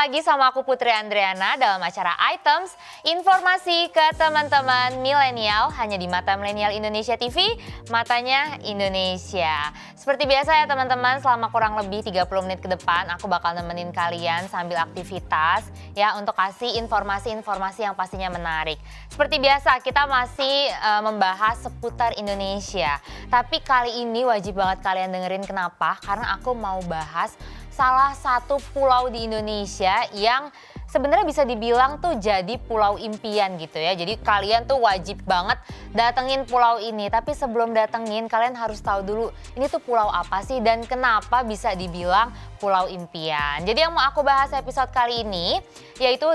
lagi sama aku Putri Andriana dalam acara Items, informasi ke teman-teman milenial hanya di Mata Milenial Indonesia TV, matanya Indonesia. Seperti biasa ya teman-teman, selama kurang lebih 30 menit ke depan aku bakal nemenin kalian sambil aktivitas ya untuk kasih informasi-informasi yang pastinya menarik. Seperti biasa kita masih membahas seputar Indonesia. Tapi kali ini wajib banget kalian dengerin kenapa? Karena aku mau bahas salah satu pulau di Indonesia yang sebenarnya bisa dibilang tuh jadi pulau impian gitu ya. Jadi kalian tuh wajib banget datengin pulau ini. Tapi sebelum datengin kalian harus tahu dulu ini tuh pulau apa sih dan kenapa bisa dibilang pulau impian. Jadi yang mau aku bahas episode kali ini yaitu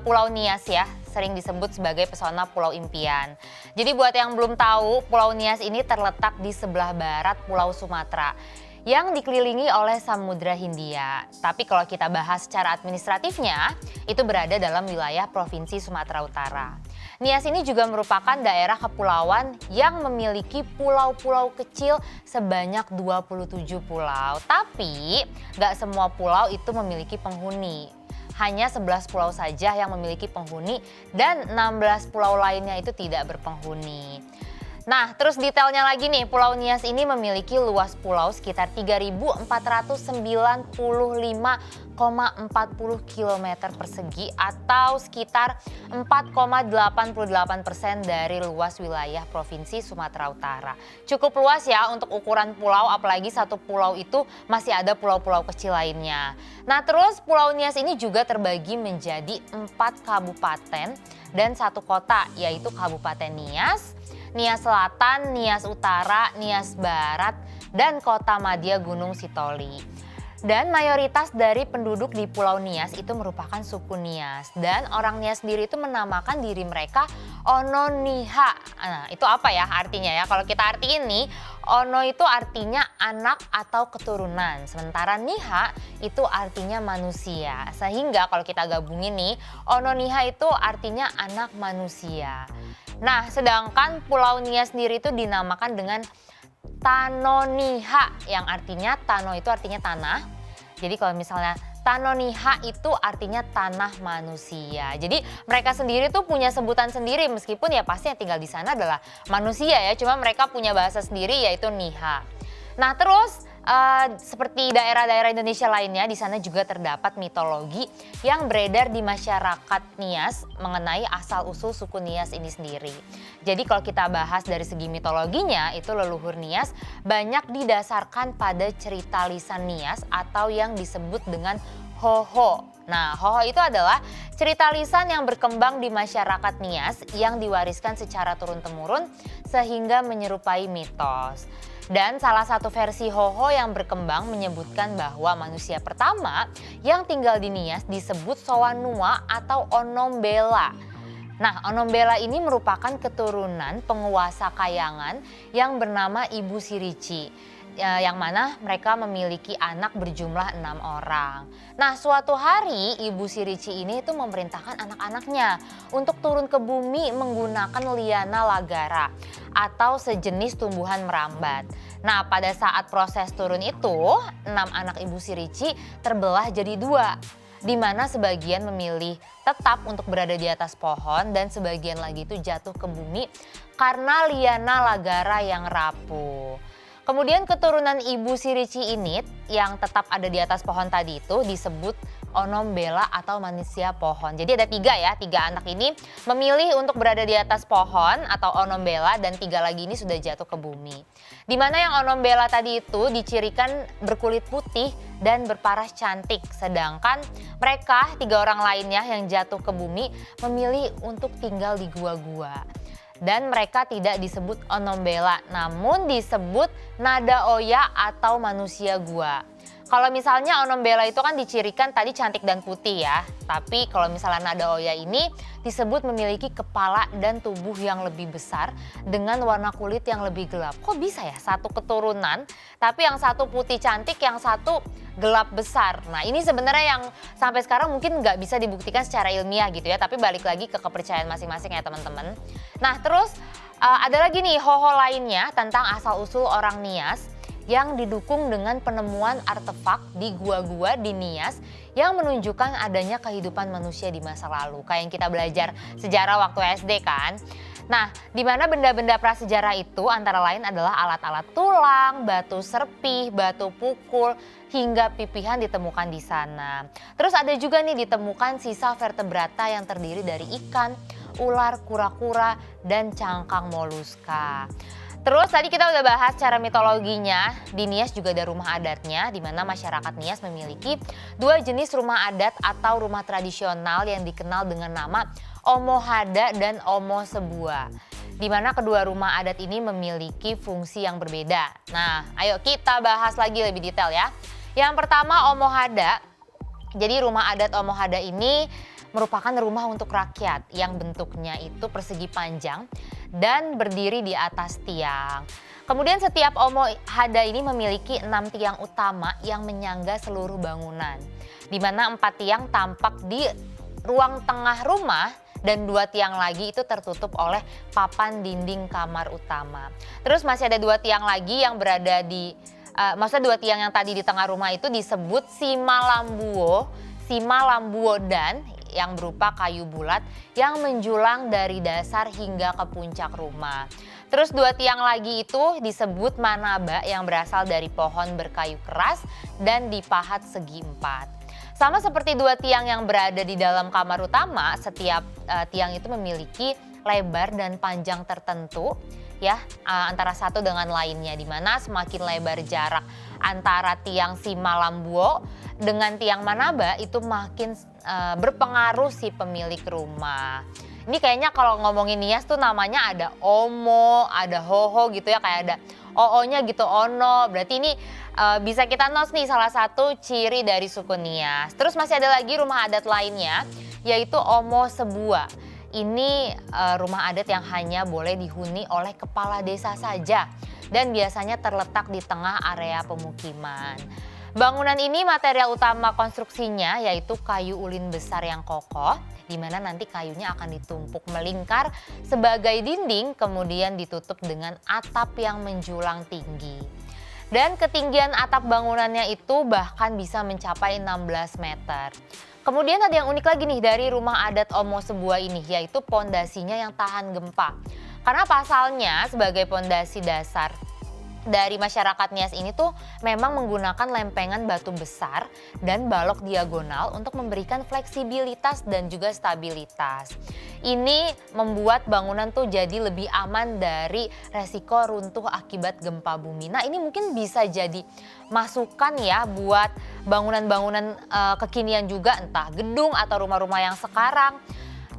Pulau Nias ya. Sering disebut sebagai pesona Pulau Impian. Jadi buat yang belum tahu, Pulau Nias ini terletak di sebelah barat Pulau Sumatera yang dikelilingi oleh Samudra Hindia. Tapi kalau kita bahas secara administratifnya, itu berada dalam wilayah Provinsi Sumatera Utara. Nias ini juga merupakan daerah kepulauan yang memiliki pulau-pulau kecil sebanyak 27 pulau. Tapi nggak semua pulau itu memiliki penghuni. Hanya 11 pulau saja yang memiliki penghuni dan 16 pulau lainnya itu tidak berpenghuni. Nah, terus detailnya lagi nih, Pulau Nias ini memiliki luas pulau sekitar 3.495,40 km persegi atau sekitar 4,88% dari luas wilayah Provinsi Sumatera Utara. Cukup luas ya untuk ukuran pulau, apalagi satu pulau itu masih ada pulau-pulau kecil lainnya. Nah, terus Pulau Nias ini juga terbagi menjadi 4 kabupaten dan 1 kota, yaitu Kabupaten Nias, Nias Selatan, Nias Utara, Nias Barat, dan Kota Madya Gunung Sitoli. Dan mayoritas dari penduduk di Pulau Nias itu merupakan suku Nias. Dan orang Nias sendiri itu menamakan diri mereka Ono Niha. Nah, itu apa ya artinya ya? Kalau kita artiin nih, Ono itu artinya anak atau keturunan. Sementara Niha itu artinya manusia. Sehingga kalau kita gabungin nih, Ono Niha itu artinya anak manusia. Nah, sedangkan Pulau Nias sendiri itu dinamakan dengan Tanoniha, yang artinya Tano itu artinya tanah. Jadi kalau misalnya Tanoniha itu artinya tanah manusia. Jadi mereka sendiri tuh punya sebutan sendiri meskipun ya pasti yang tinggal di sana adalah manusia ya. Cuma mereka punya bahasa sendiri yaitu Niha. Nah terus seperti daerah-daerah Indonesia lainnya, di sana juga terdapat mitologi yang beredar di masyarakat Nias mengenai asal-usul suku Nias ini sendiri. Jadi kalau kita bahas dari segi mitologinya, itu leluhur Nias banyak didasarkan pada cerita lisan Nias atau yang disebut dengan Hoho. Nah, Hoho itu adalah cerita lisan yang berkembang di masyarakat Nias yang diwariskan secara turun-temurun sehingga menyerupai mitos. Dan salah satu versi Hoho yang berkembang menyebutkan bahwa manusia pertama yang tinggal di Nias disebut Sowanua atau Onombela. Nah, Onombela ini merupakan keturunan penguasa Kayangan yang bernama Ibu Sirici, yang mana mereka memiliki anak berjumlah 6 orang. Nah, suatu hari Ibu Sirici ini itu memerintahkan anak-anaknya untuk turun ke bumi menggunakan liana lagara atau sejenis tumbuhan merambat. Nah, pada saat proses turun itu, 6 anak Ibu Sirici terbelah jadi 2. Di mana sebagian memilih tetap untuk berada di atas pohon dan sebagian lagi itu jatuh ke bumi karena liana lagara yang rapuh. Kemudian keturunan Ibu Sirici ini yang tetap ada di atas pohon tadi itu disebut Onombela atau manusia pohon. Jadi ada 3 anak ini memilih untuk berada di atas pohon atau Onombela dan 3 lagi ini sudah jatuh ke bumi. Di mana yang Onombela tadi itu dicirikan berkulit putih dan berparas cantik. Sedangkan mereka 3 orang lainnya yang jatuh ke bumi memilih untuk tinggal di gua-gua. Dan mereka tidak disebut Onombela, namun disebut Nada Oya atau manusia gua. Kalau misalnya Onombela itu kan dicirikan tadi cantik dan putih ya. Tapi kalau misalnya Nada Oya ini disebut memiliki kepala dan tubuh yang lebih besar dengan warna kulit yang lebih gelap. Kok bisa ya satu keturunan tapi yang satu putih cantik, yang satu gelap besar. Nah ini sebenarnya yang sampai sekarang mungkin nggak bisa dibuktikan secara ilmiah gitu ya. Tapi balik lagi ke kepercayaan masing-masing ya teman-teman. Nah terus ada lagi nih Hoho lainnya tentang asal-usul orang Nias yang didukung dengan penemuan artefak di gua-gua di Nias yang menunjukkan adanya kehidupan manusia di masa lalu. Kayak yang kita belajar sejarah waktu SD kan. Nah, di mana benda-benda prasejarah itu antara lain adalah alat-alat tulang, batu serpih, batu pukul, hingga pipihan ditemukan di sana. Terus ada juga nih ditemukan sisa vertebrata yang terdiri dari ikan, ular, kura-kura, dan cangkang moluska. Terus tadi kita udah bahas cara mitologinya, di Nias juga ada rumah adatnya, di mana masyarakat Nias memiliki dua jenis rumah adat atau rumah tradisional yang dikenal dengan nama Omo Hada dan Omo Sebua. Di mana kedua rumah adat ini memiliki fungsi yang berbeda. Nah, ayo kita bahas lagi lebih detail ya. Yang pertama Omo Hada. Jadi rumah adat Omo Hada ini merupakan rumah untuk rakyat yang bentuknya itu persegi panjang dan berdiri di atas tiang. Kemudian setiap Omo Hada ini memiliki 6 tiang utama yang menyangga seluruh bangunan. Di mana 4 tiang tampak di ruang tengah rumah dan 2 tiang lagi itu tertutup oleh papan dinding kamar utama. Terus masih ada 2 tiang lagi yang berada di, maksudnya 2 tiang yang tadi di tengah rumah itu disebut Sima Lambuo dan yang berupa kayu bulat yang menjulang dari dasar hingga ke puncak rumah. Terus 2 tiang lagi itu disebut Manaba yang berasal dari pohon berkayu keras dan dipahat segi 4. Sama seperti 2 tiang yang berada di dalam kamar utama, setiap tiang itu memiliki lebar dan panjang tertentu ya antara satu dengan lainnya, di mana semakin lebar jarak antara tiang Sima Lambuo dengan tiang Manaba itu makin berpengaruh si pemilik rumah. Ini kayaknya kalau ngomongin Nias tuh namanya ada Omo, ada Hoho gitu ya, kayak ada Oo-nya gitu, Ono. Berarti ini bisa kita notes nih salah satu ciri dari suku Nias. Terus masih ada lagi rumah adat lainnya yaitu Omo Sebua. Ini rumah adat yang hanya boleh dihuni oleh kepala desa saja dan biasanya terletak di tengah area pemukiman. Bangunan ini material utama konstruksinya yaitu kayu ulin besar yang kokoh, di mana nanti kayunya akan ditumpuk melingkar sebagai dinding, kemudian ditutup dengan atap yang menjulang tinggi. Dan ketinggian atap bangunannya itu bahkan bisa mencapai 16 meter. Kemudian ada yang unik lagi nih dari rumah adat Omo Sebua ini, yaitu pondasinya yang tahan gempa. Karena pasalnya sebagai pondasi dasar dari masyarakat Nias ini tuh memang menggunakan lempengan batu besar dan balok diagonal untuk memberikan fleksibilitas dan juga stabilitas. Ini membuat bangunan tuh jadi lebih aman dari resiko runtuh akibat gempa bumi. Nah, ini mungkin bisa jadi masukan ya buat bangunan-bangunan kekinian juga, entah gedung atau rumah-rumah yang sekarang.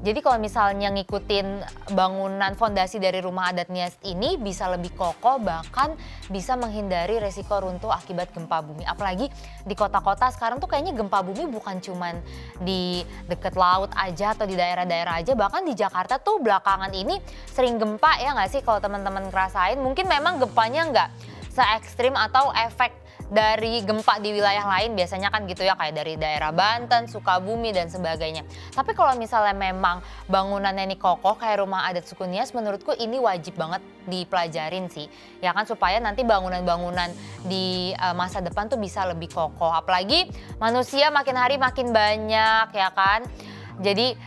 Jadi kalau misalnya ngikutin bangunan fondasi dari rumah adat Nias ini bisa lebih kokoh, bahkan bisa menghindari resiko runtuh akibat gempa bumi. Apalagi di kota-kota sekarang tuh kayaknya gempa bumi bukan cuman di dekat laut aja atau di daerah-daerah aja. Bahkan di Jakarta tuh belakangan ini sering gempa ya nggak sih kalau teman-teman ngerasain. Mungkin memang gempanya nggak se-ekstrim atau efek dari gempa di wilayah lain biasanya kan gitu ya, kayak dari daerah Banten, Sukabumi dan sebagainya. Tapi kalau misalnya memang bangunannya ini kokoh kayak rumah adat suku Nias, menurutku ini wajib banget dipelajarin sih. Ya kan, supaya nanti bangunan-bangunan di masa depan tuh bisa lebih kokoh. Apalagi manusia makin hari makin banyak ya kan. Jadi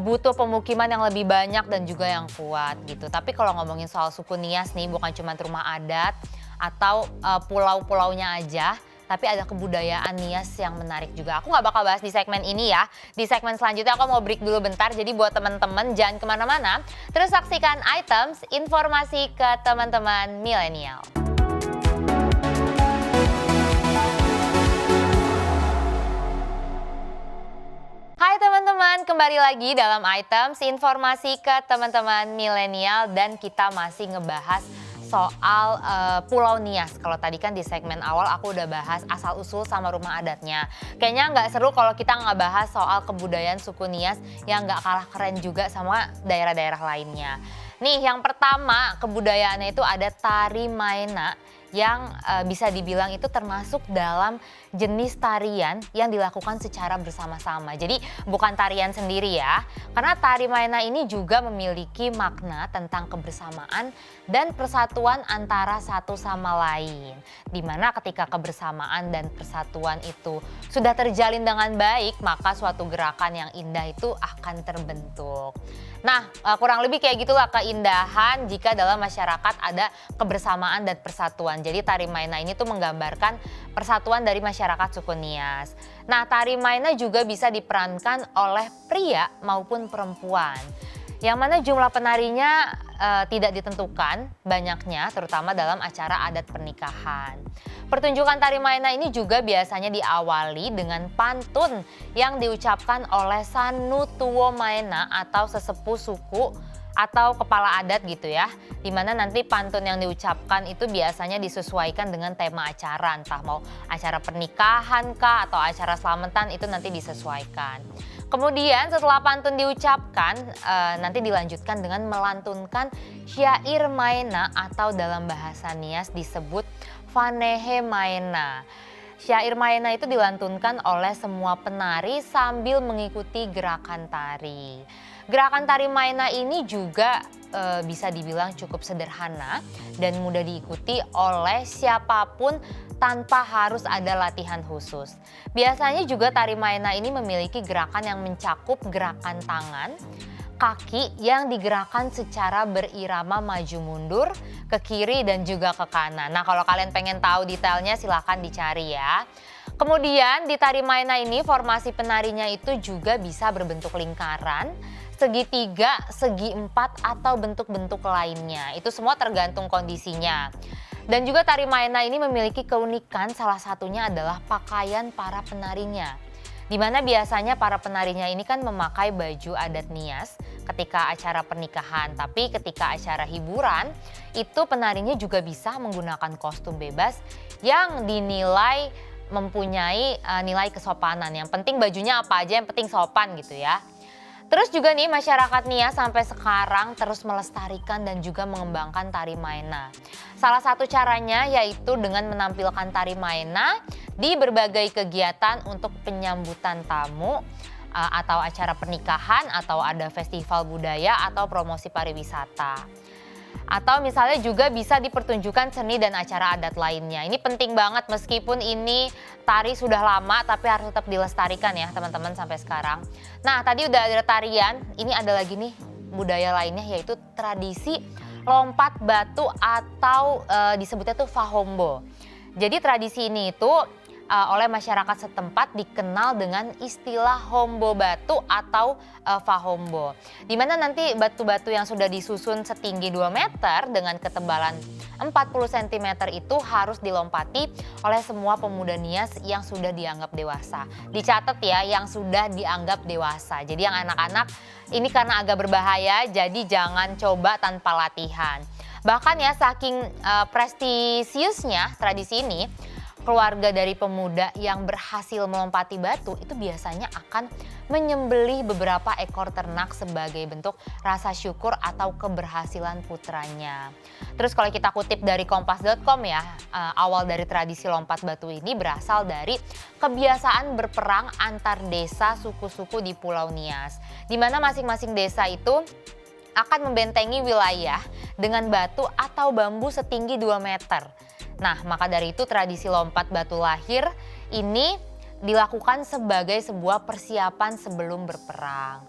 butuh pemukiman yang lebih banyak dan juga yang kuat gitu. Tapi kalau ngomongin soal suku Nias nih, bukan cuma rumah adat atau pulau-pulaunya aja, tapi ada kebudayaan Nias yang menarik juga. Aku nggak bakal bahas di segmen ini ya. Di segmen selanjutnya aku mau break dulu bentar. Jadi buat teman-teman jangan kemana-mana. Terus saksikan Items, informasi ke teman-teman milenial. Hai teman-teman, kembali lagi dalam Items, informasi ke teman-teman milenial, dan kita masih ngebahas soal Pulau Nias. Kalau tadi kan di segmen awal aku udah bahas asal-usul sama rumah adatnya. Kayaknya nggak seru kalau kita nggak bahas soal kebudayaan suku Nias yang nggak kalah keren juga sama daerah-daerah lainnya. Nih yang pertama kebudayaannya itu ada tari maena yang bisa dibilang itu termasuk dalam jenis tarian yang dilakukan secara bersama-sama. Jadi bukan tarian sendiri ya, karena tari Maena ini juga memiliki makna tentang kebersamaan dan persatuan antara satu sama lain. Dimana ketika kebersamaan dan persatuan itu sudah terjalin dengan baik, maka suatu gerakan yang indah itu akan terbentuk. Nah, kurang lebih kayak gitulah keindahan jika dalam masyarakat ada kebersamaan dan persatuan. Jadi tari Maena ini tuh menggambarkan persatuan dari masyarakat suku Nias. Nah, tari Maena juga bisa diperankan oleh pria maupun perempuan. Yang mana jumlah penarinya tidak ditentukan banyaknya, terutama dalam acara adat pernikahan. Pertunjukan tari Maena ini juga biasanya diawali dengan pantun yang diucapkan oleh Sanutuwo Maena atau sesepuh suku atau kepala adat gitu ya. Dimana nanti pantun yang diucapkan itu biasanya disesuaikan dengan tema acara, entah mau acara pernikahan kah atau acara selamatan, itu nanti disesuaikan. Kemudian setelah pantun diucapkan, nanti dilanjutkan dengan melantunkan syair Maena atau dalam bahasa Nias disebut Vanehe Maena. Syair Maena itu dilantunkan oleh semua penari sambil mengikuti gerakan tari. Gerakan tari Maena ini juga bisa dibilang cukup sederhana dan mudah diikuti oleh siapapun tanpa harus ada latihan khusus. Biasanya juga tari Maena ini memiliki gerakan yang mencakup gerakan tangan, kaki yang digerakkan secara berirama maju mundur ke kiri dan juga ke kanan. Nah, kalau kalian pengen tahu detailnya silahkan dicari ya. Kemudian di tari Maena ini formasi penarinya itu juga bisa berbentuk lingkaran, segitiga, segi empat atau bentuk-bentuk lainnya. Itu semua tergantung kondisinya. Dan juga tari Maena ini memiliki keunikan, salah satunya adalah pakaian para penarinya. Di mana biasanya para penarinya ini kan memakai baju adat Nias ketika acara pernikahan. Tapi ketika acara hiburan, itu penarinya juga bisa menggunakan kostum bebas yang dinilai mempunyai nilai kesopanan. Yang penting bajunya apa aja, yang penting sopan gitu ya. Terus juga nih masyarakat Nias sampai sekarang terus melestarikan dan juga mengembangkan tari Maena. Salah satu caranya yaitu dengan menampilkan tari Maena di berbagai kegiatan untuk penyambutan tamu atau acara pernikahan atau ada festival budaya atau promosi pariwisata. Atau misalnya juga bisa dipertunjukkan seni dan acara adat lainnya. Ini penting banget meskipun ini tari sudah lama tapi harus tetap dilestarikan ya teman-teman sampai sekarang. Nah tadi udah ada tarian, ini ada lagi nih budaya lainnya yaitu tradisi lompat batu atau disebutnya tuh Fahombo. Jadi tradisi ini itu oleh masyarakat setempat dikenal dengan istilah hombo batu atau Fahombo. Di mana nanti batu-batu yang sudah disusun setinggi 2 meter dengan ketebalan 40 cm itu harus dilompati oleh semua pemuda Nias yang sudah dianggap dewasa. Dicatat ya, yang sudah dianggap dewasa. Jadi yang anak-anak ini karena agak berbahaya, jadi jangan coba tanpa latihan. Bahkan ya saking prestisiusnya tradisi ini, keluarga dari pemuda yang berhasil melompati batu itu biasanya akan menyembelih beberapa ekor ternak sebagai bentuk rasa syukur atau keberhasilan putranya. Terus kalau kita kutip dari kompas.com ya, awal dari tradisi lompat batu ini berasal dari kebiasaan berperang antar desa suku-suku di Pulau Nias. Di mana masing-masing desa itu akan membentengi wilayah dengan batu atau bambu setinggi 2 meter. Nah, maka dari itu tradisi lompat batu lahir ini dilakukan sebagai sebuah persiapan sebelum berperang.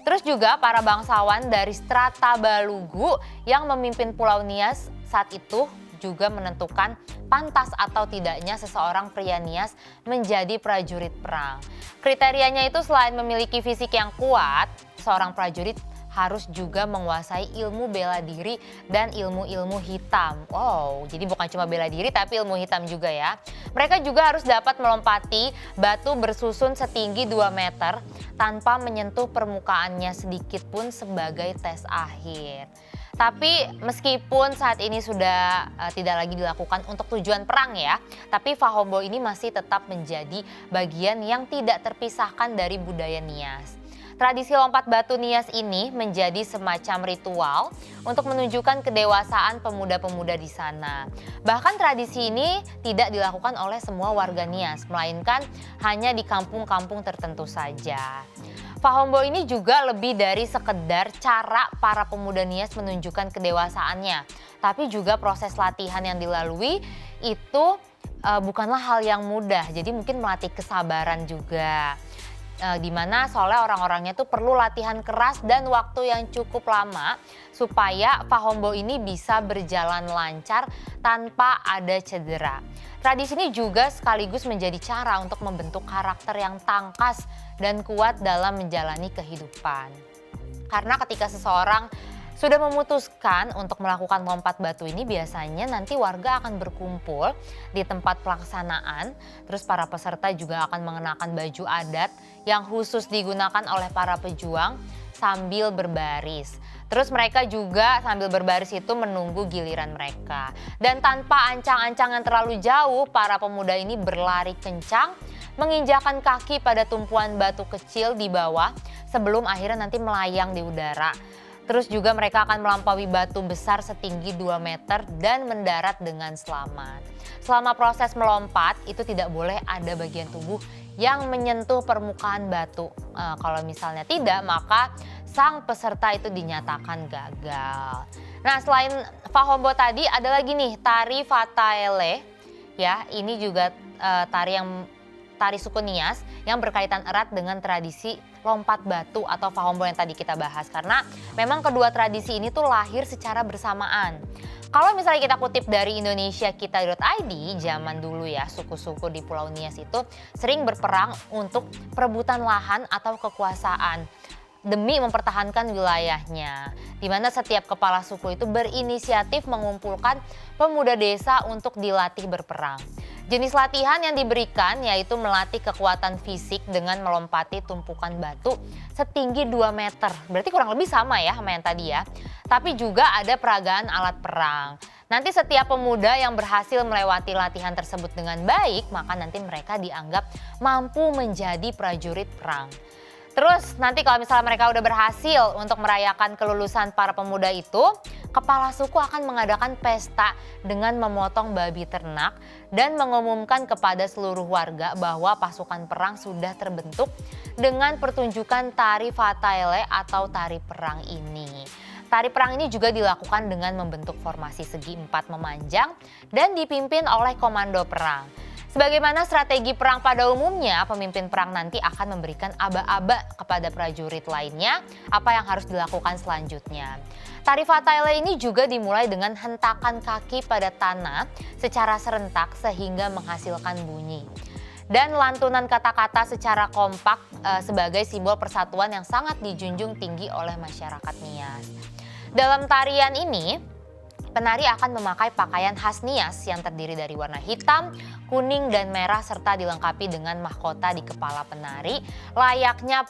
Terus juga para bangsawan dari strata Balugu yang memimpin Pulau Nias saat itu juga menentukan pantas atau tidaknya seseorang pria Nias menjadi prajurit perang. Kriterianya itu selain memiliki fisik yang kuat, seorang prajurit harus juga menguasai ilmu bela diri dan ilmu-ilmu hitam. Wow, jadi bukan cuma bela diri tapi ilmu hitam juga ya. Mereka juga harus dapat melompati batu bersusun setinggi 2 meter tanpa menyentuh permukaannya sedikit pun sebagai tes akhir. Tapi meskipun saat ini sudah tidak lagi dilakukan untuk tujuan perang ya, tapi Fahombo ini masih tetap menjadi bagian yang tidak terpisahkan dari budaya Nias. Tradisi lompat batu Nias ini menjadi semacam ritual untuk menunjukkan kedewasaan pemuda-pemuda di sana. Bahkan tradisi ini tidak dilakukan oleh semua warga Nias, melainkan hanya di kampung-kampung tertentu saja. Fahombo ini juga lebih dari sekedar cara para pemuda Nias menunjukkan kedewasaannya, tapi juga proses latihan yang dilalui itu bukanlah hal yang mudah, jadi mungkin melatih kesabaran juga. Di mana soalnya orang-orangnya tuh perlu latihan keras dan waktu yang cukup lama supaya Fahombo ini bisa berjalan lancar tanpa ada cedera. Tradisi ini juga sekaligus menjadi cara untuk membentuk karakter yang tangkas dan kuat dalam menjalani kehidupan. Karena ketika seseorang sudah memutuskan untuk melakukan lompat batu ini, biasanya nanti warga akan berkumpul di tempat pelaksanaan. Terus para peserta juga akan mengenakan baju adat yang khusus digunakan oleh para pejuang sambil berbaris. Terus mereka juga sambil berbaris itu menunggu giliran mereka. Dan tanpa ancang-ancang yang terlalu jauh, para pemuda ini berlari kencang, menginjakan kaki pada tumpuan batu kecil di bawah sebelum akhirnya nanti melayang di udara. Terus juga mereka akan melampaui batu besar setinggi 2 meter dan mendarat dengan selamat. Selama proses melompat itu tidak boleh ada bagian tubuh yang menyentuh permukaan batu. Kalau misalnya tidak, maka sang peserta itu dinyatakan gagal. Nah, selain Fahombo tadi ada lagi nih tari Fataele. Ya, ini juga tari suku Nias yang berkaitan erat dengan tradisi lompat batu atau Fahombo yang tadi kita bahas. Karena memang kedua tradisi ini tuh lahir secara bersamaan. Kalau misalnya kita kutip dari indonesiakita.id, zaman dulu ya suku-suku di Pulau Nias itu sering berperang untuk perebutan lahan atau kekuasaan demi mempertahankan wilayahnya. Di mana setiap kepala suku itu berinisiatif mengumpulkan pemuda desa untuk dilatih berperang. Jenis latihan yang diberikan yaitu melatih kekuatan fisik dengan melompati tumpukan batu setinggi 2 meter. Berarti kurang lebih sama ya sama yang tadi ya. Tapi juga ada peragaan alat perang. Nanti setiap pemuda yang berhasil melewati latihan tersebut dengan baik, maka nanti mereka dianggap mampu menjadi prajurit perang. Terus nanti kalau misalnya mereka udah berhasil untuk merayakan kelulusan para pemuda itu, kepala suku akan mengadakan pesta dengan memotong babi ternak dan mengumumkan kepada seluruh warga bahwa pasukan perang sudah terbentuk dengan pertunjukan tari Fataele atau tari perang ini. Tari perang ini juga dilakukan dengan membentuk formasi segi 4 memanjang dan dipimpin oleh komando perang. Sebagaimana strategi perang pada umumnya, pemimpin perang nanti akan memberikan aba-aba kepada prajurit lainnya apa yang harus dilakukan selanjutnya. Tari Fataele ini juga dimulai dengan hentakan kaki pada tanah secara serentak sehingga menghasilkan bunyi. Dan lantunan kata-kata secara kompak sebagai simbol persatuan yang sangat dijunjung tinggi oleh masyarakat Nias. Dalam tarian ini, penari akan memakai pakaian khas Nias yang terdiri dari warna hitam, kuning, dan merah serta dilengkapi dengan mahkota di kepala penari layaknya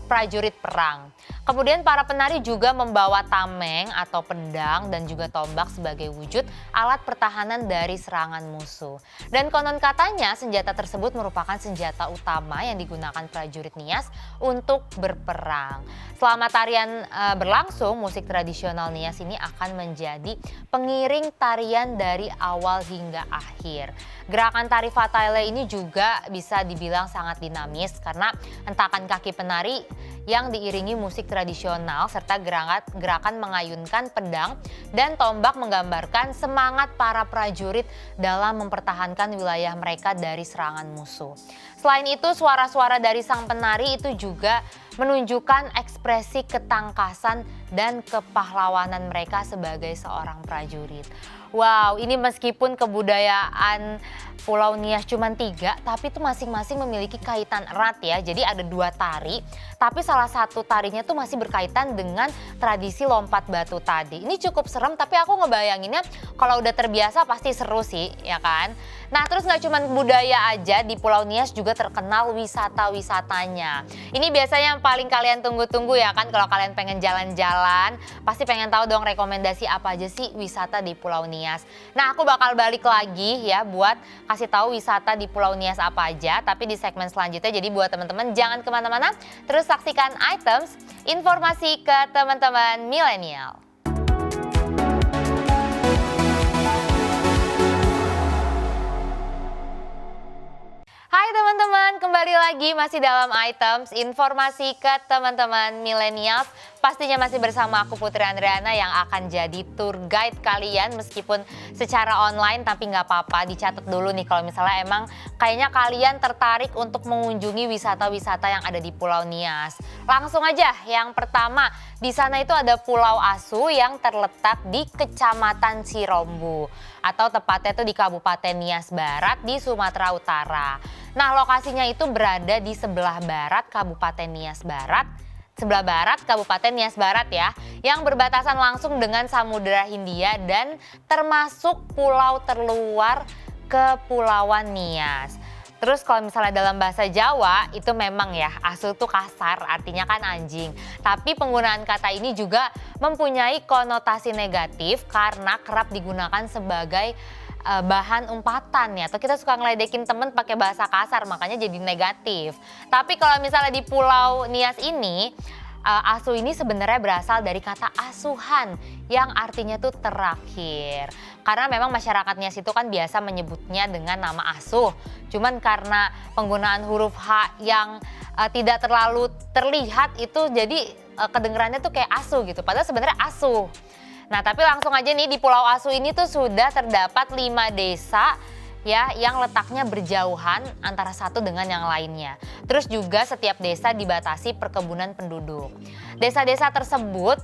prajurit perang. Kemudian para penari juga membawa tameng atau pedang dan juga tombak sebagai wujud alat pertahanan dari serangan musuh. Dan konon katanya senjata tersebut merupakan senjata utama yang digunakan prajurit Nias untuk berperang. Selama tarian berlangsung, musik tradisional Nias ini akan menjadi pengiring tarian dari awal hingga akhir. Gerakan tari Fataele ini juga bisa dibilang sangat dinamis karena hentakan kaki penari yang diiringi musik tradisional serta gerakan mengayunkan pedang dan tombak menggambarkan semangat para prajurit dalam mempertahankan wilayah mereka dari serangan musuh. Selain itu, suara-suara dari sang penari itu juga menunjukkan ekspresi ketangkasan dan kepahlawanan mereka sebagai seorang prajurit. Wow, ini meskipun kebudayaan Pulau Nias cuma 3, tapi itu masing-masing memiliki kaitan erat ya. Jadi ada 2 tari, tapi salah satu tarinya tuh masih berkaitan dengan tradisi lompat batu tadi. Ini cukup serem, tapi aku ngebayanginnya kalau udah terbiasa pasti seru sih, ya kan? Nah, terus nggak cuma budaya aja, di Pulau Nias juga juga terkenal wisata-wisatanya. Ini biasanya yang paling kalian tunggu-tunggu ya kan, kalau kalian pengen jalan-jalan, pasti pengen tahu dong rekomendasi apa aja sih wisata di Pulau Nias. Nah, aku bakal balik lagi ya buat kasih tahu wisata di Pulau Nias apa aja, tapi di segmen selanjutnya. Jadi buat teman-teman jangan kemana-mana, terus saksikan Items, informasi ke teman-teman milenial. Hai teman-teman, kembali lagi masih dalam Items, informasi ke teman-teman milenials. Pastinya masih bersama aku Putri Andriana yang akan jadi tour guide kalian meskipun secara online, tapi nggak apa-apa, dicatat dulu nih kalau misalnya emang kayaknya kalian tertarik untuk mengunjungi wisata-wisata yang ada di Pulau Nias. Langsung aja, yang pertama di sana itu ada Pulau Asu yang terletak di Kecamatan Sirombu atau tepatnya itu di Kabupaten Nias Barat di Sumatera Utara. Nah, lokasinya itu berada di sebelah barat Kabupaten Nias Barat, sebelah barat Kabupaten Nias Barat ya, yang berbatasan langsung dengan Samudra Hindia dan termasuk pulau terluar Kepulauan Nias. Terus kalau misalnya dalam bahasa Jawa itu memang ya asu tuh kasar, artinya kan anjing. Tapi penggunaan kata ini juga mempunyai konotasi negatif karena kerap digunakan sebagai bahan umpatan ya. Atau kita suka ngeledekin temen pakai bahasa kasar, makanya jadi negatif. Tapi kalau misalnya di Pulau Nias ini, asu ini sebenarnya berasal dari kata asuhan yang artinya tuh terakhir. Karena memang masyarakat Nias itu kan biasa menyebutnya dengan nama asuh. Cuman karena penggunaan huruf H yang tidak terlalu terlihat itu jadi kedengerannya tuh kayak asu gitu. Padahal sebenarnya asuh. Nah, tapi langsung aja nih di Pulau Asu ini tuh sudah terdapat 5 desa ya yang letaknya berjauhan antara satu dengan yang lainnya. Terus juga setiap desa dibatasi perkebunan penduduk. Desa-desa tersebut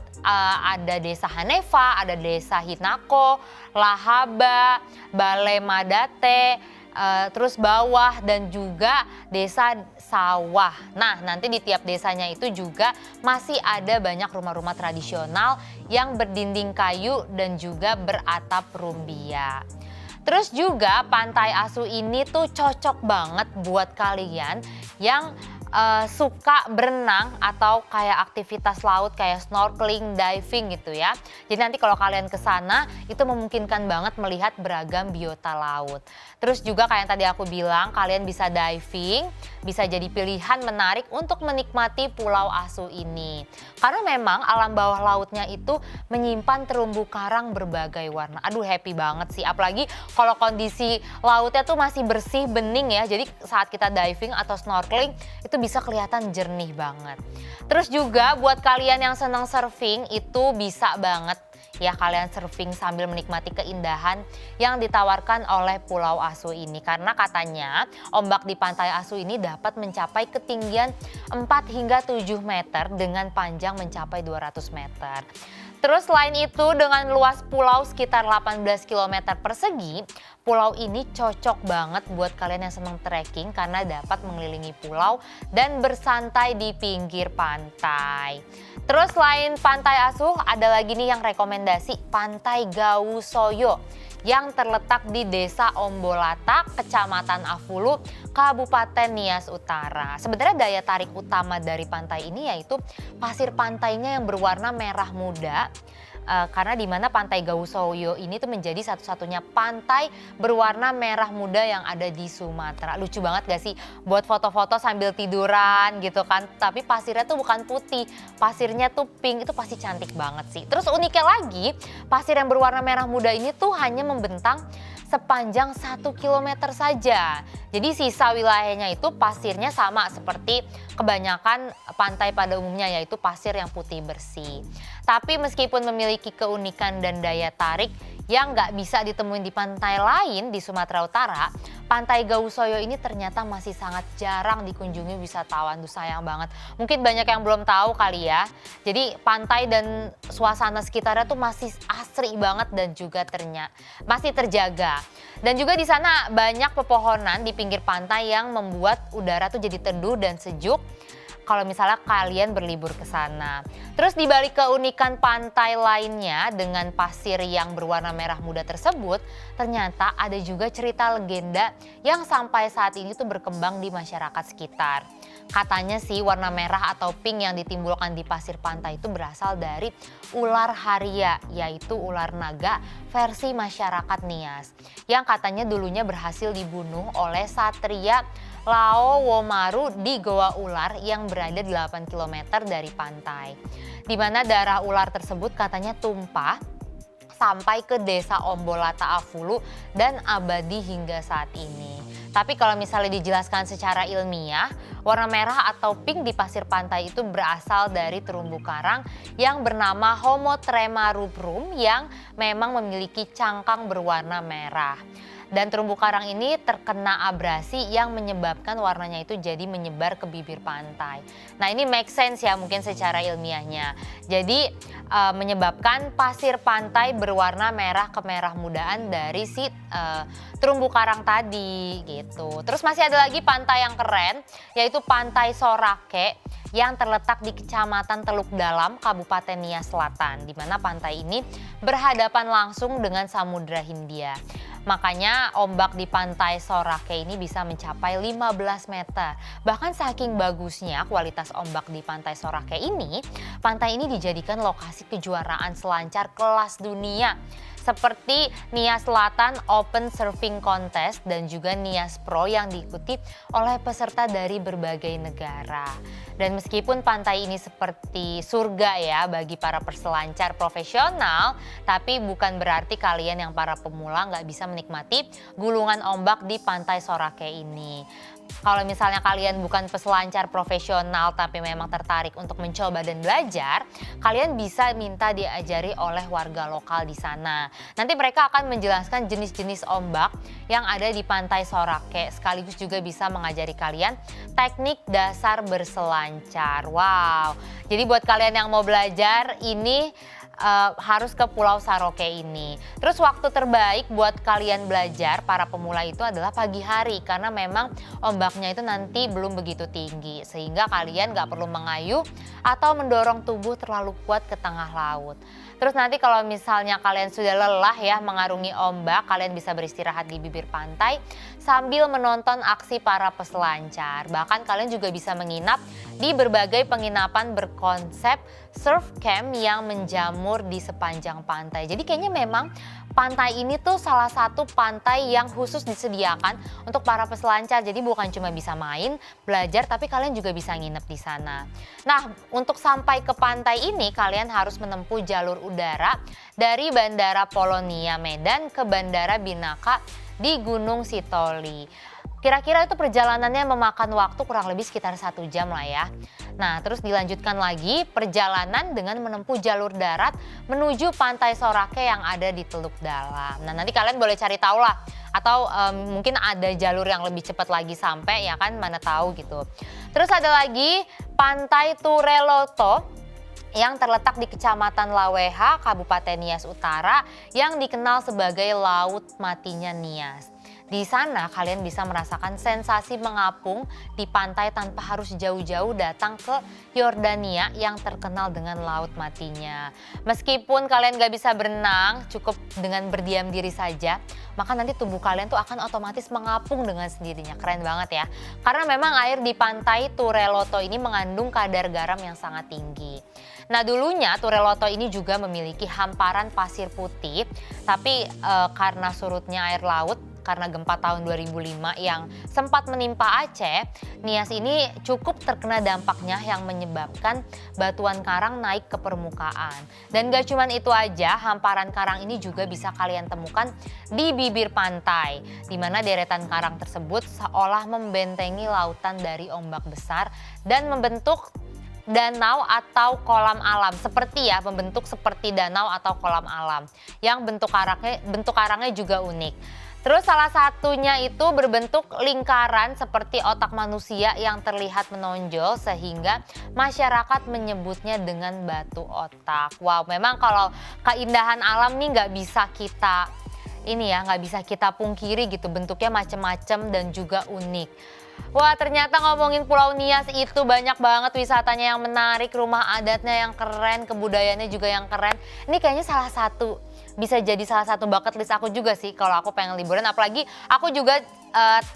ada Desa Hanefa, ada Desa Hinako, Lahaba, Bale Madate, terus Bawah dan juga Desa Sawah. Nah, nanti di tiap desanya itu juga masih ada banyak rumah-rumah tradisional yang berdinding kayu dan juga beratap rumbia. Terus juga Pantai Asu ini tuh cocok banget buat kalian yang suka berenang atau kayak aktivitas laut kayak snorkeling, diving gitu ya. Jadi nanti kalau kalian ke sana itu memungkinkan banget melihat beragam biota laut. Terus juga kayak yang tadi aku bilang, kalian bisa diving, bisa jadi pilihan menarik untuk menikmati Pulau Asu ini. Karena memang alam bawah lautnya itu menyimpan terumbu karang berbagai warna. Aduh, happy banget sih, apalagi kalau kondisi lautnya tuh masih bersih, bening ya. Jadi saat kita diving atau snorkeling itu bisa kelihatan jernih banget. Terus juga buat kalian yang senang surfing itu bisa banget ya kalian surfing sambil menikmati keindahan yang ditawarkan oleh Pulau Asu ini. Karena katanya ombak di Pantai Asu ini dapat mencapai ketinggian 4 hingga 7 meter dengan panjang mencapai 200 meter. Terus selain itu dengan luas pulau sekitar 18 km persegi, pulau ini cocok banget buat kalian yang senang trekking karena dapat mengelilingi pulau dan bersantai di pinggir pantai. Terus selain Pantai Asu ada lagi nih yang rekomendasi Pantai Gausoyo yang terletak di Desa Ombolata, Kecamatan Afulu, Kabupaten Nias Utara. Sebenarnya daya tarik utama dari pantai ini yaitu pasir pantainya yang berwarna merah muda. Karena di mana Pantai Gausoyo ini tuh menjadi satu-satunya pantai berwarna merah muda yang ada di Sumatera. Lucu banget gak sih buat foto-foto sambil tiduran gitu kan. Tapi pasirnya tuh bukan putih, pasirnya tuh pink, itu pasti cantik banget sih. Terus uniknya lagi, pasir yang berwarna merah muda ini tuh hanya membentang sepanjang 1 km saja. Jadi sisa wilayahnya itu pasirnya sama seperti kebanyakan pantai pada umumnya, yaitu pasir yang putih bersih. Tapi meskipun memiliki keunikan dan daya tarik yang nggak bisa ditemuin di pantai lain di Sumatera Utara, Pantai Gausoyo ini ternyata masih sangat jarang dikunjungi wisatawan. Duh, sayang banget. Mungkin banyak yang belum tahu kali ya. Jadi pantai dan suasana sekitarnya tuh masih asri banget dan juga masih terjaga. Dan juga di sana banyak pepohonan di pinggir pantai yang membuat udara tuh jadi teduh dan sejuk. kalau misalnya kalian berlibur ke sana. Terus di balik keunikan pantai lainnya dengan pasir yang berwarna merah muda tersebut, ternyata ada juga cerita legenda yang sampai saat ini tuh berkembang di masyarakat sekitar. Katanya sih warna merah atau pink yang ditimbulkan di pasir pantai itu berasal dari ular haria, yaitu ular naga versi masyarakat Nias. Yang katanya dulunya berhasil dibunuh oleh Satria Lao Womaru di Goa Ular yang berada 8 km dari pantai. Di mana darah ular tersebut katanya tumpah sampai ke desa Ombolata Afulu dan abadi hingga saat ini. Tapi kalau misalnya dijelaskan secara ilmiah, warna merah atau pink di pasir pantai itu berasal dari terumbu karang yang bernama Homotrema rubrum yang memang memiliki cangkang berwarna merah. Dan terumbu karang ini terkena abrasi yang menyebabkan warnanya itu jadi menyebar ke bibir pantai. Nah ini make sense ya mungkin secara ilmiahnya. Jadi menyebabkan pasir pantai berwarna merah kemerah mudaan dari si terumbu karang tadi gitu. Terus masih ada lagi pantai yang keren yaitu Pantai Sorake yang terletak di Kecamatan Teluk Dalam, Kabupaten Nias Selatan, di mana pantai ini berhadapan langsung dengan Samudra Hindia. Makanya ombak di Pantai Sorake ini bisa mencapai 15 meter. Bahkan saking bagusnya kualitas ombak di Pantai Sorake ini, pantai ini dijadikan lokasi kejuaraan selancar kelas dunia. Seperti Nias Selatan Open Surfing Contest dan juga Nias Pro yang diikuti oleh peserta dari berbagai negara. Dan meskipun pantai ini seperti surga ya bagi para peselancar profesional, tapi bukan berarti kalian yang para pemula nggak bisa menikmati gulungan ombak di Pantai Sorake ini. Kalau misalnya kalian bukan peselancar profesional tapi memang tertarik untuk mencoba dan belajar, kalian bisa minta diajari oleh warga lokal di sana. Nanti mereka akan menjelaskan jenis-jenis ombak yang ada di Pantai Sorake, sekaligus juga bisa mengajari kalian teknik dasar berselancar. Wow, jadi buat kalian yang mau belajar ini harus ke Pulau Saroke ini. Terus waktu terbaik buat kalian belajar para pemula itu adalah pagi hari karena memang ombaknya itu nanti belum begitu tinggi sehingga kalian gak perlu mengayuh atau mendorong tubuh terlalu kuat ke tengah laut. Terus nanti kalau misalnya kalian sudah lelah ya mengarungi ombak, kalian bisa beristirahat di bibir pantai sambil menonton aksi para peselancar. Bahkan kalian juga bisa menginap di berbagai penginapan berkonsep surf camp yang menjamur di sepanjang pantai. Jadi kayaknya memang pantai ini tuh salah satu pantai yang khusus disediakan untuk para peselancar. Jadi bukan cuma bisa main, belajar, tapi kalian juga bisa nginep di sana. Nah, untuk sampai ke pantai ini kalian harus menempuh jalur udara dari Bandara Polonia Medan ke Bandara Binaka di Gunung Sitoli. Kira-kira itu perjalanannya memakan waktu kurang lebih sekitar 1 jam lah ya. Nah terus dilanjutkan lagi perjalanan dengan menempuh jalur darat menuju Pantai Sorake yang ada di Teluk Dalam. Nah nanti kalian boleh cari tahu lah. Atau mungkin ada jalur yang lebih cepat lagi sampai ya kan, mana tahu gitu. Terus ada lagi Pantai Tureloto yang terletak di Kecamatan Laweha, Kabupaten Nias Utara yang dikenal sebagai Laut Matinya Nias. Di sana kalian bisa merasakan sensasi mengapung di pantai tanpa harus jauh-jauh datang ke Yordania yang terkenal dengan laut matinya. Meskipun kalian gak bisa berenang, cukup dengan berdiam diri saja, maka nanti tubuh kalian tuh akan otomatis mengapung dengan sendirinya. Keren banget ya. Karena memang air di pantai Tureloto ini mengandung kadar garam yang sangat tinggi. Nah dulunya Tureloto ini juga memiliki hamparan pasir putih, tapi karena surutnya air laut, karena gempa tahun 2005 yang sempat menimpa Aceh, Nias ini cukup terkena dampaknya yang menyebabkan batuan karang naik ke permukaan. Dan gak cuman itu aja, hamparan karang ini juga bisa kalian temukan di bibir pantai, di mana deretan karang tersebut seolah membentengi lautan dari ombak besar dan membentuk danau atau kolam alam, membentuk seperti danau atau kolam alam yang bentuk karangnya juga unik. Terus salah satunya itu berbentuk lingkaran seperti otak manusia yang terlihat menonjol sehingga masyarakat menyebutnya dengan batu otak. Wow, memang kalau keindahan alam nih nggak bisa kita pungkiri gitu, bentuknya macam-macam dan juga unik. Wah, ternyata ngomongin Pulau Nias itu banyak banget wisatanya yang menarik, rumah adatnya yang keren, kebudayaannya juga yang keren. Ini kayaknya bisa jadi salah satu bucket list aku juga sih kalau aku pengen liburan. Apalagi aku juga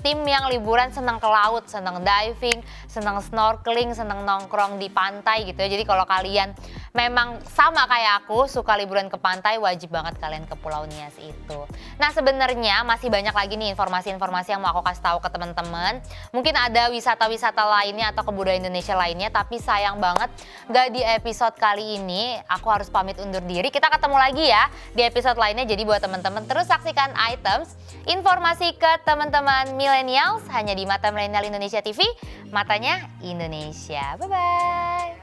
tim yang liburan senang ke laut, senang diving, senang snorkeling, senang nongkrong di pantai gitu ya. Jadi kalau kalian memang sama kayak aku suka liburan ke pantai, wajib banget kalian ke Pulau Nias itu. Nah, sebenarnya masih banyak lagi nih informasi-informasi yang mau aku kasih tahu ke teman-teman. Mungkin ada wisata-wisata lainnya atau kebudayaan Indonesia lainnya, tapi sayang banget gak di episode kali ini. Aku harus pamit undur diri. Kita ketemu lagi ya di episode lainnya. Jadi buat teman-teman terus saksikan Items, informasi ke teman-teman millennials hanya di Mata Milenial Indonesia TV, matanya Indonesia. Bye-bye.